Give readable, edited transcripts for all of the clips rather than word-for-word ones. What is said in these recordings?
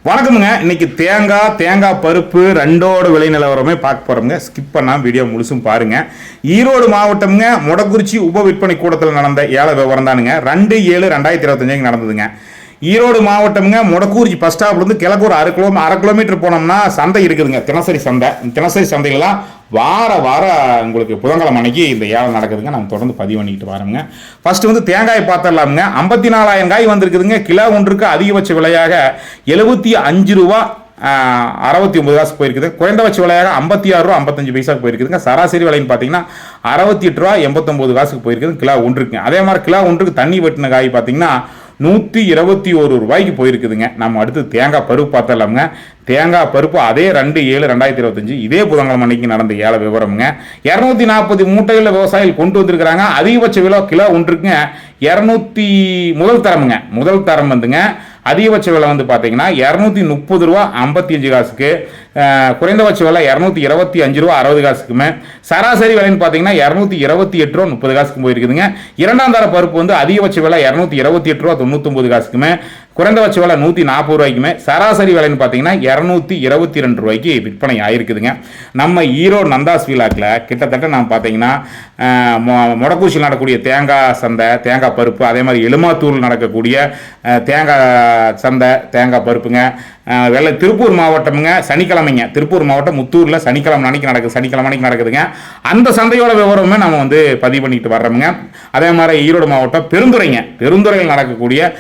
வணக்கமுங்க. இன்னைக்கு தேங்காய் பருப்பு ரெண்டோட விலை நிலவரமே பார்க்க போறோம்ங்க. ஸ்கிப் பண்ணாம வீடியோ முழுசும் பாருங்க. ஈரோடு மாவட்டம்ங்க, மொடக்குறிச்சி உப விற்பனை கூடத்தில் நடந்த ஏல விவரம் தானுங்க. 2/7/2025 நடந்ததுங்க. ஈரோடு மாவட்டம்ங்க, மொடக்குறிச்சி பஸ் ஸ்டாப்லேருந்து கிழக்கு ஒரு அரை கிலோமீட்டர் போனோம்னா சந்தை இருக்குதுங்க. தினசரி சந்தை. தினசரி சந்தைகள்லாம் வாரம் உங்களுக்கு புதன்கிழமை அன்னைக்கு இந்த ஏலம் நடக்குதுங்க. நம்ம தொடர்ந்து பதிவு பண்ணிக்கிட்டு வரோங்க. ஃபர்ஸ்ட் வந்து தேங்காய் பார்த்துடலாமுங்க. 54,000 காய் வந்திருக்குதுங்க. கிலோ ஒன்றுக்கு அதிகபட்ச விலையாக 75 ரூபா 69 காசு போயிருக்குது. குறைந்தபட்ச விலையாக 56 ரூபா 55 பைசாக்கு போயிருக்குதுங்க. சராசரி விலைன்னு பார்த்தீங்கன்னா 68 ரூபா 89 காசுக்கு போயிருக்குது கிலோ ஒன்றுக்குங்க. அதே மாதிரி கிலோ ஒன்றுக்கு தண்ணி வெட்டின காய் பார்த்தீங்கன்னா 121 ரூபாய்க்கு போயிருக்குதுங்க. நம்ம அடுத்து தேங்காய் பருப்பு பார்த்தலாமுங்க. தேங்காய் பருப்பு அதே 2/7/2025 இதே புதன்கிழமை அன்னைக்கு நடந்த ஏல விவரமுங்க. 240 மூட்டைகளில் விவசாயிகள் கொண்டு வந்திருக்கிறாங்க. அதிகபட்ச விலை கிலோ ஒன்றுக்குங்க 200 முதல் தரம் வந்துங்க. அதிகபட்ச விலை வந்து பார்த்தீங்கன்னா 230 ரூபா 55 காசுக்கு, குறைந்தபட்ச விலை 225 ரூபா 60 காசுக்குமே, சராசரி விலைன்னு பார்த்தீங்கன்னா 228 ரூபா 30 காசுக்கு போயிருக்குதுங்க. இரண்டாம் தர பருப்பு வந்து அதிகபட்ச விலை 228 ரூபா 99 காசுக்குமே, குறைந்தபட்ச விலை 140 ரூபாய்க்குமே, சராசரி விலைன்னு பார்த்தீங்கன்னா 222 ரூபாய்க்கு விற்பனை ஆயிருக்குதுங்க. நம்ம ஈரோடு நந்தாஸ் விழாக்கில் கிட்டத்தட்ட நான் பார்த்தீங்கன்னா மொடக்குறிச்சியில் நடக்கக்கூடிய தேங்காய் சந்தை, தேங்காய் பருப்பு, அதே மாதிரி எலுமாத்தூரில் நடக்கக்கூடிய தேங்காய் சந்தை, தேங்காய் பருப்புங்க, திருப்பூர் மாவட்டமுங்க, சனிக்கிழமைங்க, திருப்பூர் மாவட்டம் முத்தூரில் சனிக்கிழமை அன்னைக்கு நடக்குதுங்க. அந்த சந்தையோட விவரமே நம்ம வந்து பதிவு பண்ணிட்டு வர்றோமுங்க. அதே மாதிரி ஈரோடு மாவட்டம் பெருந்துறையில் நடக்கக்கூடிய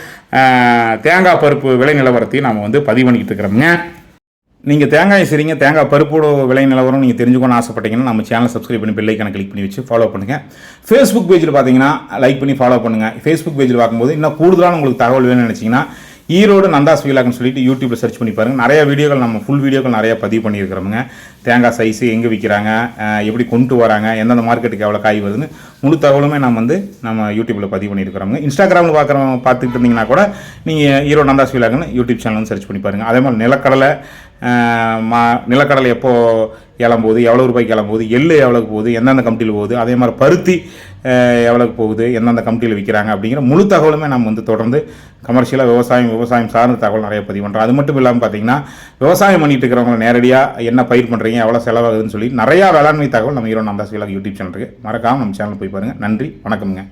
தேங்காய் பருப்பு விலை நிலவரத்தையும் நம்ம வந்து பதிவு பண்ணிக்கிட்டு இருக்கிறோமுங்க. நீங்கள் தேங்காய் சரிங்க, தேங்காய் பருப்போட விலை நிலவரம் நீங்கள் தெரிஞ்சுக்கணும்னு ஆசைப்பட்டீங்கன்னா நம்ம சேனல் சப்ஸ்கிரைப் பண்ணி பெல் ஐக்கானை கிளிக் பண்ணி வச்சு ஃபாலோ பண்ணுங்கள். ஃபேஸ்புக் பேஜில் பார்த்தீங்கன்னா லைக் பண்ணி ஃபாலோ பண்ணுங்கள். ஃபேஸ்புக் பேஜில் பார்க்கும்போது இன்னும் கூடுதலான உங்களுக்கு தகவல் வேணும்னு நினச்சிங்கன்னா ஈரோடு நந்தாஸ் வீலாக்னு சொல்லிட்டு யூடியூப்பில் சர்ச் பண்ணி பாருங்கள். நிறைய வீடியோக்கள் நம்ம ஃபுல் வீடியோக்கள் நிறையா பதிவு பண்ணியிருக்கிறோமுங்க. தேங்காய் சைஸு எங்கே விற்கிறாங்க, எப்படி கொண்டு வராங்க, எந்தெந்த மார்க்கெட்டுக்கு எவ்வளோ காய் வருதுன்னு முழு தகவலுமே நம்ம யூடியூப்பில் பதிவு பண்ணியிருக்கிறோங்க. இன்ஸ்டாகிராமில் பார்த்துக்கிட்டு இருந்தீங்கன்னா கூட நீங்கள் ஈரோடு நந்தாஸ் வீலாக்னு யூடியூப் சேனல் சர்ச் பண்ணி பாருங்கள். அதே மாதிரி நிலக்கடலை எப்போ கிளம்புது, எவ்வளோ ரூபாய்க்கு கிளம்புது, எள்ளு எவ்வளோக்கு போகுது, எந்தெந்த கமிட்டியில் போகுது, அதே மாதிரி பருத்தி எவ்வளோக்கு போகுது, எந்தெந்த கமிட்டியில் விற்கிறாங்க அப்படிங்கிற முழு தகவலுமே நம்ம வந்து தொடர்ந்து கமர்ஷியலாக விவசாயம் சார்ந்த தகவல் நிறைய பதிவு பண்ணுறோம். அது மட்டும் இல்லாமல் பார்த்தீங்கன்னா விவசாயம் பண்ணிட்டு இருக்கிறவங்க நேரடியாக என்ன பயிர் பண்ணுறீங்க, எவ்வளோ செலவாகுதுன்னு சொல்லி நிறையா வேளாண்மை தகவல் நம்ம Erode Nandhas vlog YouTube channel இருக்குது. மறக்காமல் நம்ம சேனல் போய் பாருங்கள். நன்றி, வணக்கம்ங்க.